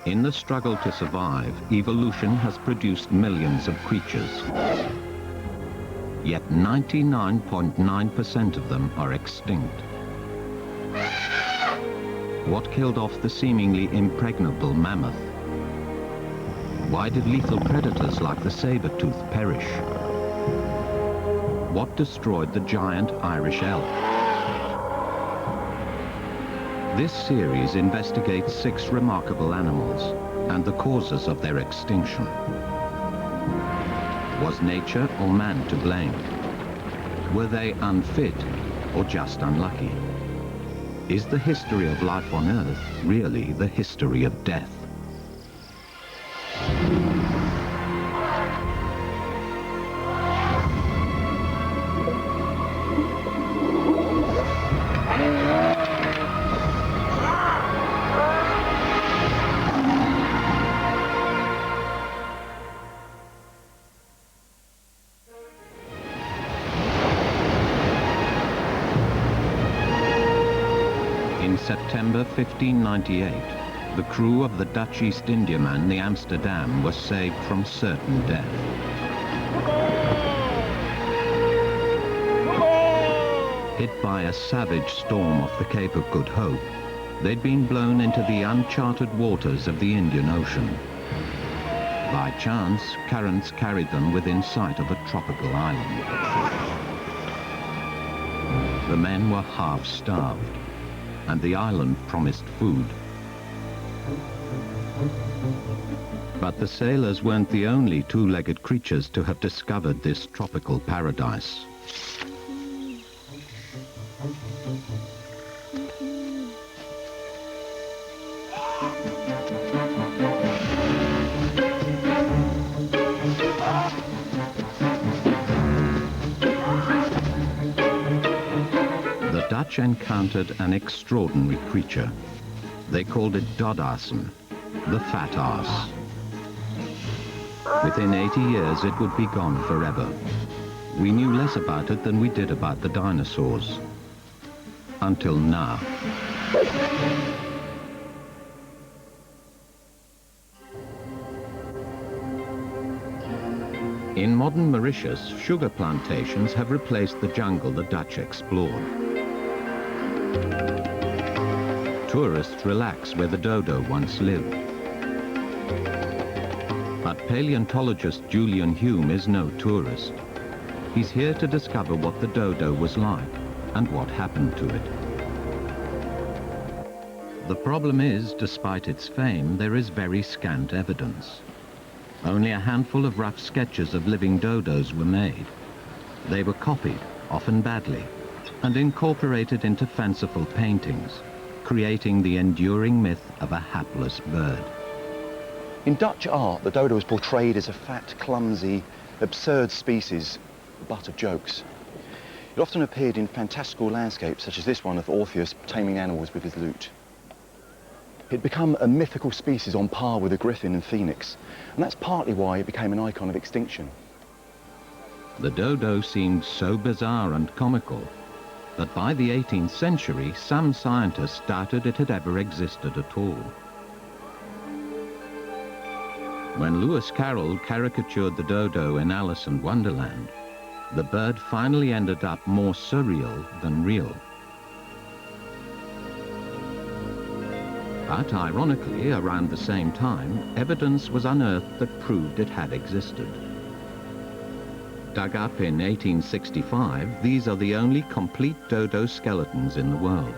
In the struggle to survive, evolution has produced millions of creatures. Yet 99.9% of them are extinct. What killed off the seemingly impregnable mammoth? Why did lethal predators like the saber-tooth perish? What destroyed the giant Irish elk? This series investigates 6 remarkable animals and the causes of their extinction. Was nature or man to blame? Were they unfit or just unlucky? Is the history of life on Earth really the history of death? In September 1598, the crew of the Dutch East Indiaman, the Amsterdam, was saved from certain death. Hit by a savage storm off the Cape of Good Hope, they'd been blown into the uncharted waters of the Indian Ocean. By chance, currents carried them within sight of a tropical island. The men were half-starved, and the island promised food. But the sailors weren't the only 2-legged creatures to have discovered this tropical paradise. The Dutch encountered an extraordinary creature. They called it Dodassen, the fat ass. Within 80 years, it would be gone forever. We knew less about it than we did about the dinosaurs. Until now. In modern Mauritius, sugar plantations have replaced the jungle the Dutch explored. Tourists relax where the dodo once lived. But paleontologist Julian Hume is no tourist. He's here to discover what the dodo was like and what happened to it. The problem is, despite its fame, there is very scant evidence. Only a handful of rough sketches of living dodos were made. They were copied, often badly, and incorporated into fanciful paintings, creating the enduring myth of a hapless bird. In Dutch art, the dodo was portrayed as a fat, clumsy, absurd species, butt of jokes. It often appeared in fantastical landscapes, such as this one of Orpheus taming animals with his lute. It had become a mythical species on par with the griffin and phoenix, and that's partly why it became an icon of extinction. The dodo seemed so bizarre and comical that by the 18th century, some scientists doubted it had ever existed at all. When Lewis Carroll caricatured the dodo in Alice in Wonderland, the bird finally ended up more surreal than real. But ironically, around the same time, evidence was unearthed that proved it had existed. Dug up in 1865, these are the only complete dodo skeletons in the world.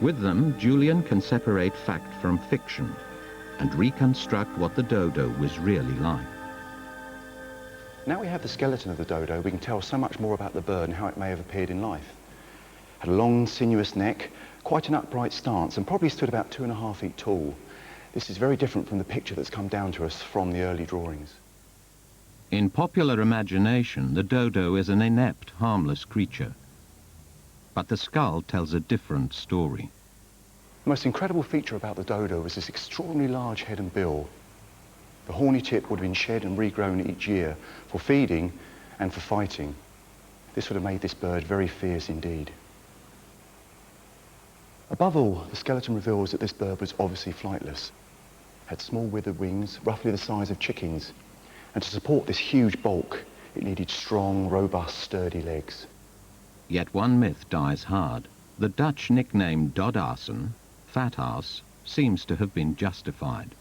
With them, Julian can separate fact from fiction and reconstruct what the dodo was really like. Now we have the skeleton of the dodo, we can tell so much more about the bird and how it may have appeared in life. Had a long, sinuous neck, quite an upright stance, and probably stood about 2.5 feet tall. This is very different from the picture that's come down to us from the early drawings. In popular imagination, the dodo is an inept, harmless creature. But the skull tells a different story. The most incredible feature about the dodo was this extraordinarily large head and bill. The horny tip would have been shed and regrown each year for feeding and for fighting. This would have made this bird very fierce indeed. Above all, the skeleton reveals that this bird was obviously flightless, had small withered wings, roughly the size of chickens, and to support this huge bulk, it needed strong, robust, sturdy legs. Yet one myth dies hard. The Dutch nickname Dodassen, fat ass, seems to have been justified.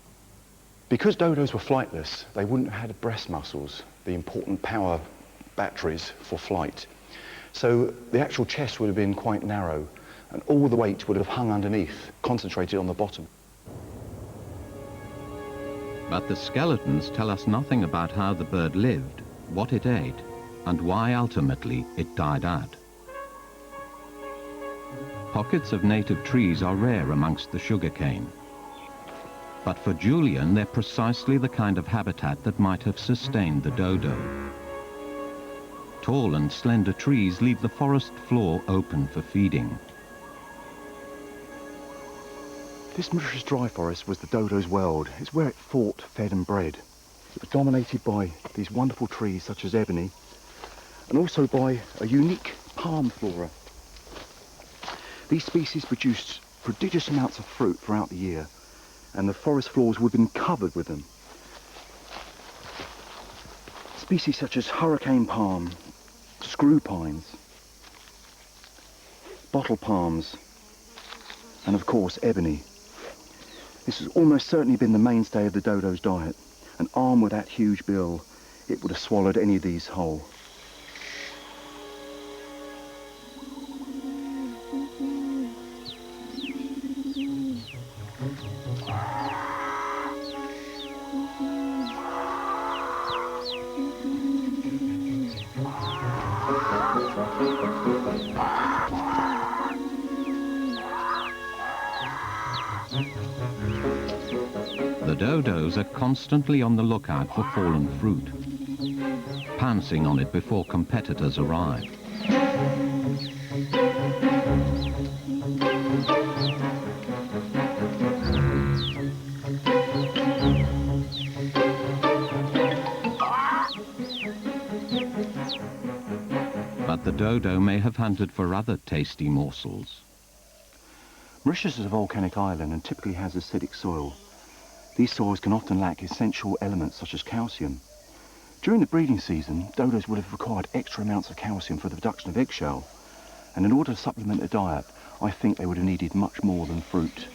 Because dodos were flightless, they wouldn't have had breast muscles, the important power batteries for flight. So the actual chest would have been quite narrow, and all the weight would have hung underneath, concentrated on the bottom. But the skeletons tell us nothing about how the bird lived, what it ate, and why ultimately it died out. Pockets of native trees are rare amongst the sugarcane. But for Julian, they're precisely the kind of habitat that might have sustained the dodo. Tall and slender trees leave the forest floor open for feeding. This Mauritius dry forest was the dodo's world. It's where it fought, fed and bred. It was dominated by these wonderful trees such as ebony, and also by a unique palm flora. These species produced prodigious amounts of fruit throughout the year, and the forest floors would have been covered with them. Species such as hurricane palm, screw pines, bottle palms, and of course ebony. This has almost certainly been the mainstay of the dodo's diet, and armed with that huge bill, it would have swallowed any of these whole. The dodos are constantly on the lookout for fallen fruit, pouncing on it before competitors arrive. But the dodo may have hunted for other tasty morsels. Mauritius is a volcanic island and typically has acidic soil. These soils can often lack essential elements such as calcium. During the breeding season, dodos would have required extra amounts of calcium for the production of eggshell, and in order to supplement their diet, I think they would have needed much more than fruit.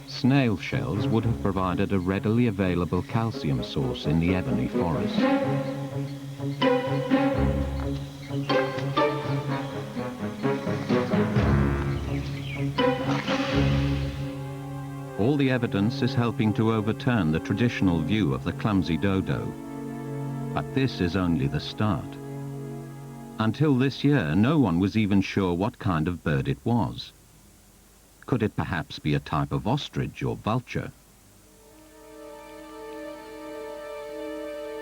Snail shells would have provided a readily available calcium source in the ebony forest. All the evidence is helping to overturn the traditional view of the clumsy dodo. But this is only the start. Until this year, no one was even sure what kind of bird it was. Could it perhaps be a type of ostrich or vulture?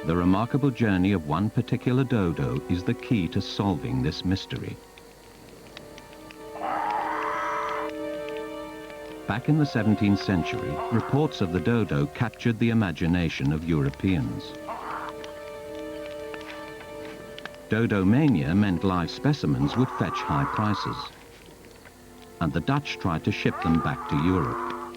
The remarkable journey of one particular dodo is the key to solving this mystery. Back in the 17th century, reports of the dodo captured the imagination of Europeans. Dodo mania meant live specimens would fetch high prices, and the Dutch tried to ship them back to Europe.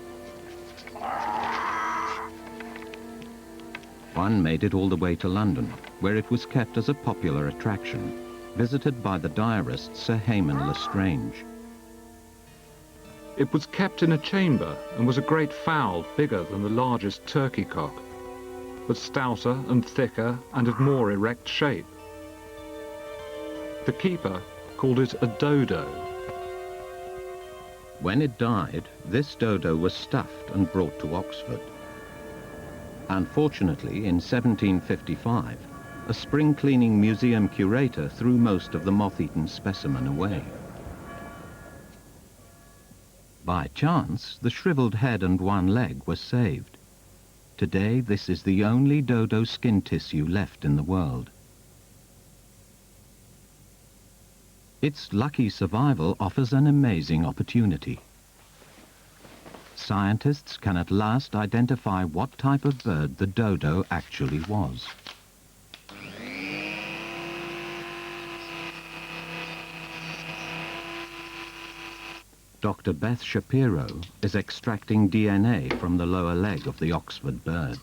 One made it all the way to London, where it was kept as a popular attraction, visited by the diarist Sir Hayman Lestrange. It was kept in a chamber and was a great fowl bigger than the largest turkey cock, but stouter and thicker and of more erect shape. The keeper called it a dodo. When it died, this dodo was stuffed and brought to Oxford. Unfortunately, in 1755, a spring-cleaning museum curator threw most of the moth-eaten specimen away. By chance, the shriveled head and one leg were saved. Today, this is the only dodo skin tissue left in the world. Its lucky survival offers an amazing opportunity. Scientists can at last identify what type of bird the dodo actually was. Dr. Beth Shapiro is extracting DNA from the lower leg of the Oxford bird.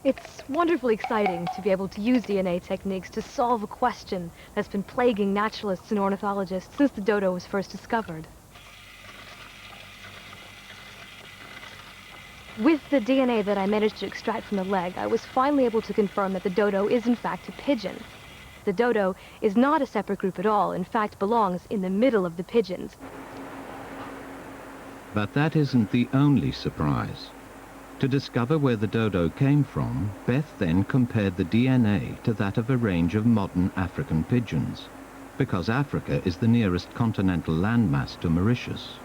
It's wonderfully exciting to be able to use DNA techniques to solve a question that's been plaguing naturalists and ornithologists since the dodo was first discovered. With the DNA that I managed to extract from the leg, I was finally able to confirm that the dodo is in fact a pigeon. The dodo is not a separate group at all, in fact belongs in the middle of the pigeons. But that isn't the only surprise. To discover where the dodo came from, Beth then compared the DNA to that of a range of modern African pigeons, because Africa is the nearest continental landmass to Mauritius.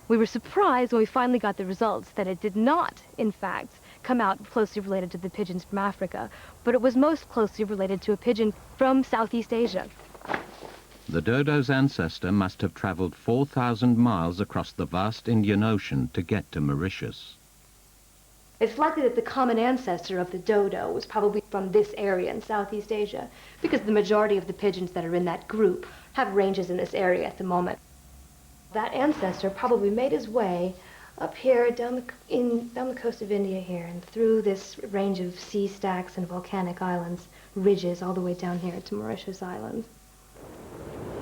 We were surprised when we finally got the results that it did not, in fact, come out closely related to the pigeons from Africa, but it was most closely related to a pigeon from Southeast Asia. The dodo's ancestor must have traveled 4,000 miles across the vast Indian Ocean to get to Mauritius. It's likely that the common ancestor of the dodo was probably from this area in Southeast Asia, because the majority of the pigeons that are in that group have ranges in this area at the moment. That ancestor probably made his way up here down the coast of India here and through this range of sea stacks and volcanic islands, ridges all the way down here to Mauritius Island.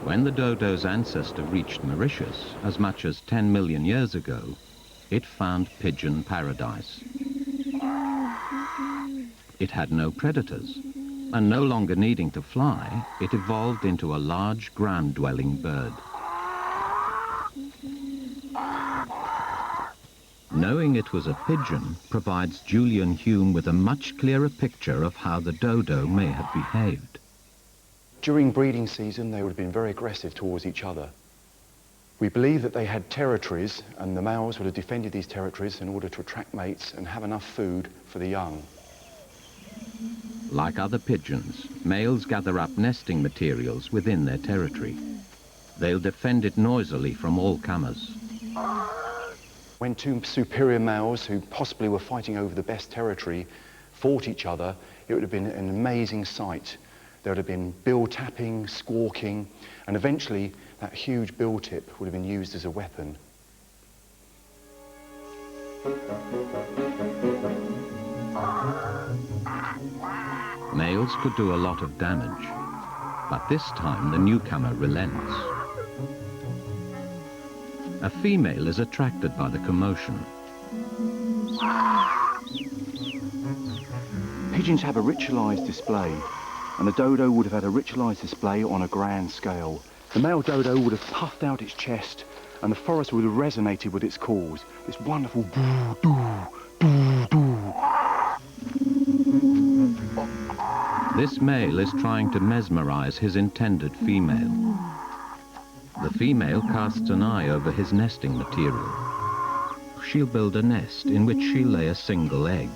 When the dodo's ancestor reached Mauritius, as much as 10 million years ago, it found pigeon paradise. It had no predators, and no longer needing to fly, it evolved into a large ground-dwelling bird. Knowing it was a pigeon provides Julian Hume with a much clearer picture of how the dodo may have behaved. During breeding season, they would have been very aggressive towards each other. We believe that they had territories, and the males would have defended these territories in order to attract mates and have enough food for the young. Like other pigeons, males gather up nesting materials within their territory. They'll defend it noisily from all comers. When two superior males, who possibly were fighting over the best territory, fought each other, it would have been an amazing sight. There would have been bill tapping, squawking, and eventually that huge bill tip would have been used as a weapon. Males could do a lot of damage, but this time the newcomer relents. A female is attracted by the commotion. Pigeons have a ritualized display, and the dodo would have had a ritualized display on a grand scale. The male dodo would have puffed out its chest, and the forest would have resonated with its calls. This wonderful doo-doo, doo-doo. This male is trying to mesmerize his intended female. The female casts an eye over his nesting material. She'll build a nest in which she'll lay a single egg.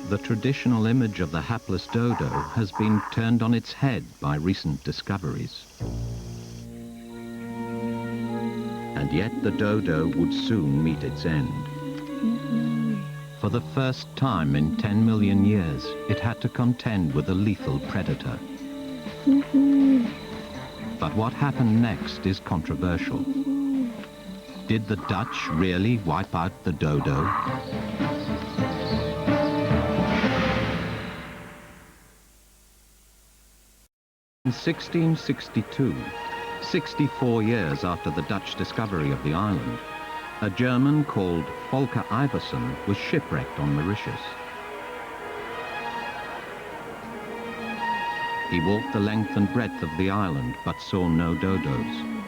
The traditional image of the hapless dodo has been turned on its head by recent discoveries. And yet the dodo would soon meet its end. For the first time in 10 million years, it had to contend with a lethal predator. But what happened next is controversial. Did the Dutch really wipe out the dodo? In 1662, 64 years after the Dutch discovery of the island, a German called Volker Iversen was shipwrecked on Mauritius. He walked the length and breadth of the island, but saw no dodos.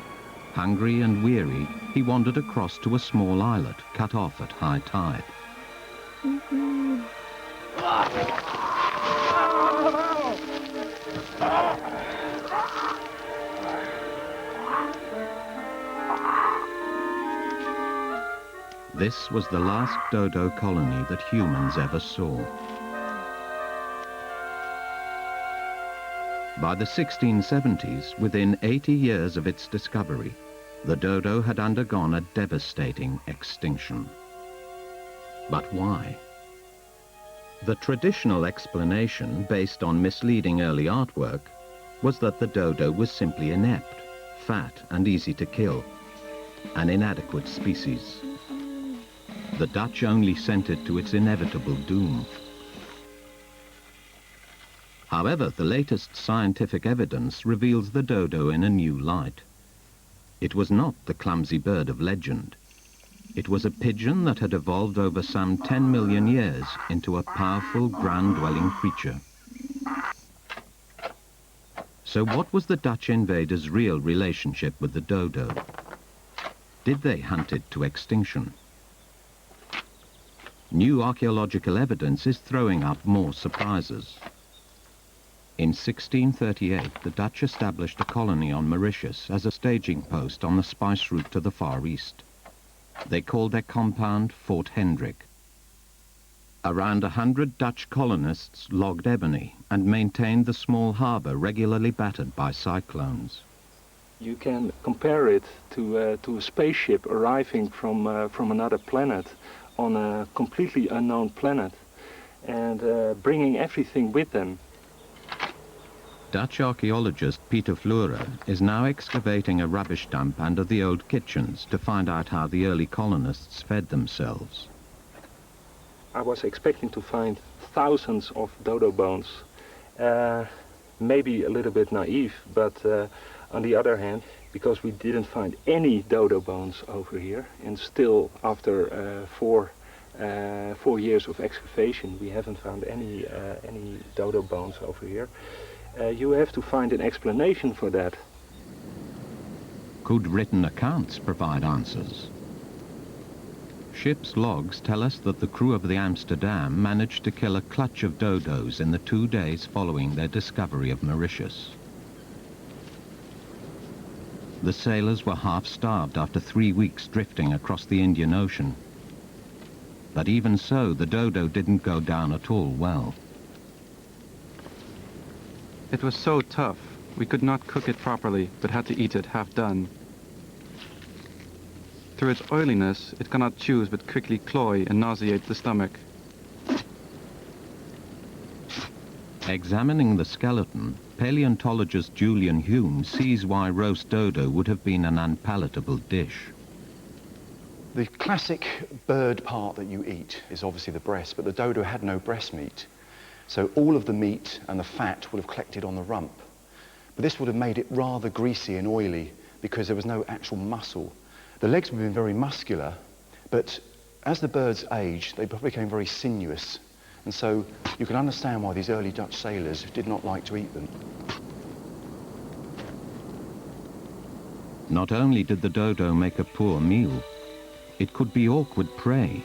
Hungry and weary, he wandered across to a small islet cut off at high tide. This was the last dodo colony that humans ever saw. By the 1670s, within 80 years of its discovery, the dodo had undergone a devastating extinction. But why? The traditional explanation, based on misleading early artwork, was that the dodo was simply inept, fat and easy to kill, an inadequate species. The Dutch only sent it to its inevitable doom. However, the latest scientific evidence reveals the dodo in a new light. It was not the clumsy bird of legend. It was a pigeon that had evolved over some 10 million years into a powerful ground-dwelling creature. So what was the Dutch invaders' real relationship with the dodo? Did they hunt it to extinction? New archaeological evidence is throwing up more surprises. In 1638, the Dutch established a colony on Mauritius as a staging post on the spice route to the Far East. They called their compound Fort Hendrik. Around 100 Dutch colonists logged ebony and maintained the small harbour regularly battered by cyclones. You can compare it to a spaceship arriving from another planet on a completely unknown planet and bringing everything with them. Dutch archaeologist Peter Fleurer is now excavating a rubbish dump under the old kitchens to find out how the early colonists fed themselves. I was expecting to find thousands of dodo bones. Maybe a little bit naive, but on the other hand, because we didn't find any dodo bones over here, and still after 4 years of excavation, we haven't found any dodo bones over here. You have to find an explanation for that. Could written accounts provide answers? Ship's logs tell us that the crew of the Amsterdam managed to kill a clutch of dodos in the 2 days following their discovery of Mauritius. The sailors were half-starved after 3 weeks drifting across the Indian Ocean. But even so, the dodo didn't go down at all well. It was so tough, we could not cook it properly, but had to eat it half done. Through its oiliness, it cannot chew but quickly cloy and nauseate the stomach. Examining the skeleton, paleontologist Julian Hume sees why roast dodo would have been an unpalatable dish. The classic bird part that you eat is obviously the breast, but the dodo had no breast meat. So all of the meat and the fat would have collected on the rump. But this would have made it rather greasy and oily because there was no actual muscle. The legs would have been very muscular, but as the birds aged, they became very sinuous. And so you can understand why these early Dutch sailors did not like to eat them. Not only did the dodo make a poor meal, it could be awkward prey.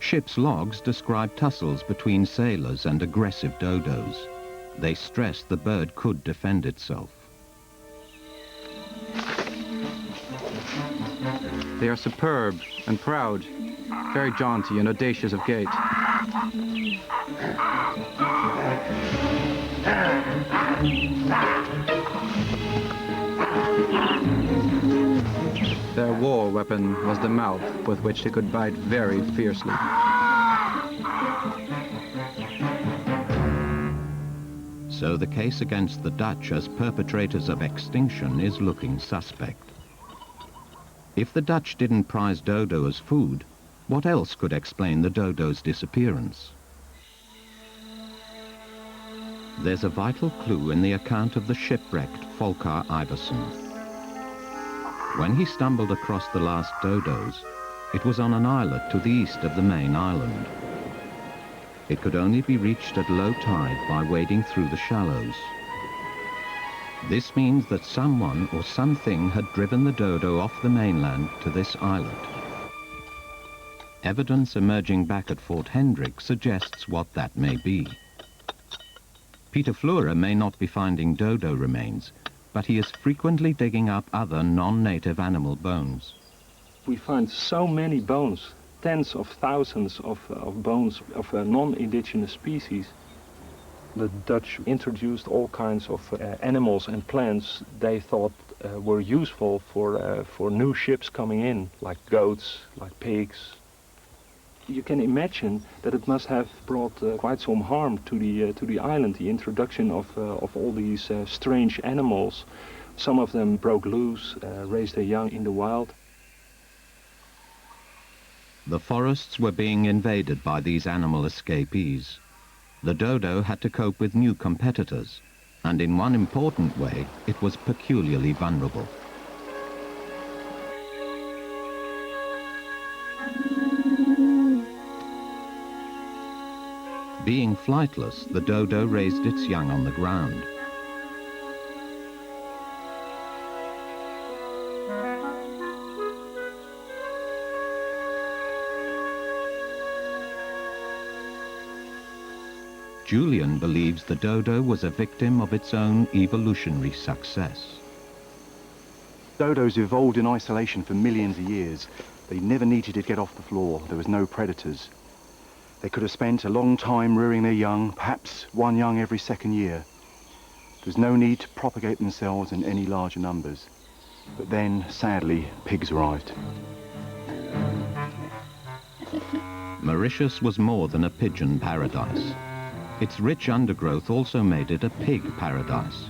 Ship's logs describe tussles between sailors and aggressive dodos. They stress the bird could defend itself. They are superb and proud, very jaunty and audacious of gait. Their war weapon was the mouth, with which they could bite very fiercely. So the case against the Dutch as perpetrators of extinction is looking suspect. If the Dutch didn't prize dodo as food, what else could explain the dodo's disappearance? There's a vital clue in the account of the shipwrecked Volkar Iversen. When he stumbled across the last dodos, it was on an islet to the east of the main island. It could only be reached at low tide by wading through the shallows. This means that someone or something had driven the dodo off the mainland to this islet. Evidence emerging back at Fort Hendrik suggests what that may be. Peter Fleurer may not be finding dodo remains, but he is frequently digging up other non-native animal bones. We find so many bones, tens of thousands of bones of non-indigenous species. The Dutch introduced all kinds of animals and plants they thought were useful for new ships coming in, like goats, like pigs. You can imagine that it must have brought quite some harm to the island, the introduction of all these strange animals. Some of them broke loose, raised their young in the wild. The forests were being invaded by these animal escapees. The dodo had to cope with new competitors, and in one important way, it was peculiarly vulnerable. Being flightless, the dodo raised its young on the ground. Julian believes the dodo was a victim of its own evolutionary success. Dodos evolved in isolation for millions of years. They never needed to get off the floor. There was no predators. They could have spent a long time rearing their young, perhaps one young every second year. There's no need to propagate themselves in any larger numbers. But then, sadly, pigs arrived. Mauritius was more than a pigeon paradise. Its rich undergrowth also made it a pig paradise.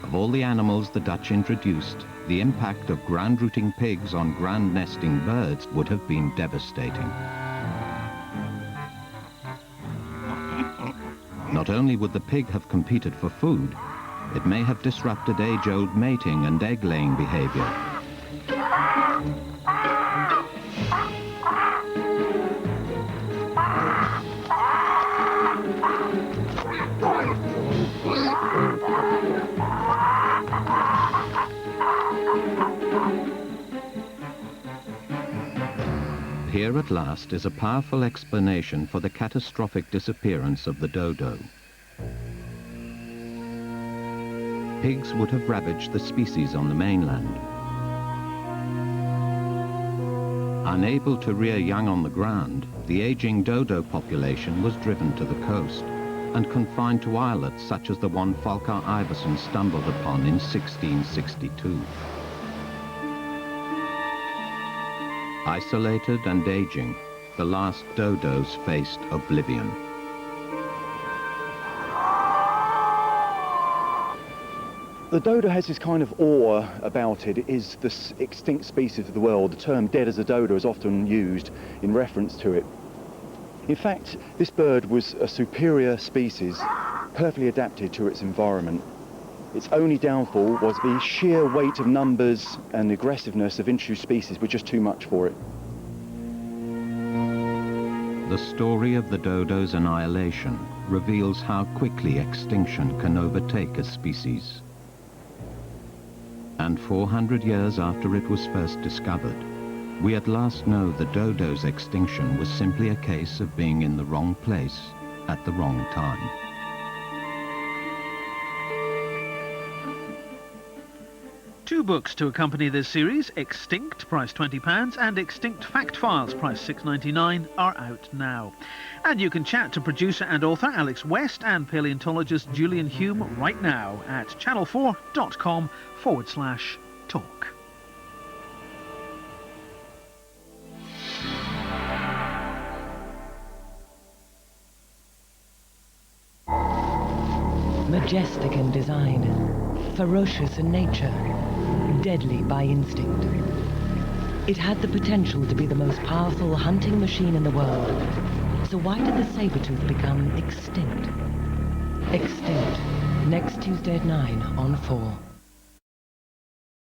Of all the animals the Dutch introduced, the impact of ground-rooting pigs on ground-nesting birds would have been devastating. Not only would the pig have competed for food, it may have disrupted age-old mating and egg-laying behavior. Here at last is a powerful explanation for the catastrophic disappearance of the dodo. Pigs would have ravaged the species on the mainland. Unable to rear young on the ground, the aging dodo population was driven to the coast and confined to islets such as the one Volker Iversen stumbled upon in 1662. Isolated and aging, the last dodos faced oblivion. The dodo has this kind of awe about it. It is the extinct species of the world. The term dead as a dodo is often used in reference to it. In fact, this bird was a superior species, perfectly adapted to its environment. Its only downfall was the sheer weight of numbers and aggressiveness of introduced species were just too much for it. The story of the dodo's annihilation reveals how quickly extinction can overtake a species. And 400 years after it was first discovered, we at last know the dodo's extinction was simply a case of being in the wrong place at the wrong time. Two books to accompany this series, Extinct, price £20, and Extinct Fact Files, price $6.99, are out now. And you can chat to producer and author Alex West and paleontologist Julian Hume right now at channel4.com/talk. Majestic in design, ferocious in nature, deadly by instinct. It had the potential to be the most powerful hunting machine in the world. So why did the saber-tooth become extinct? Extinct, next Tuesday at 9 on 4.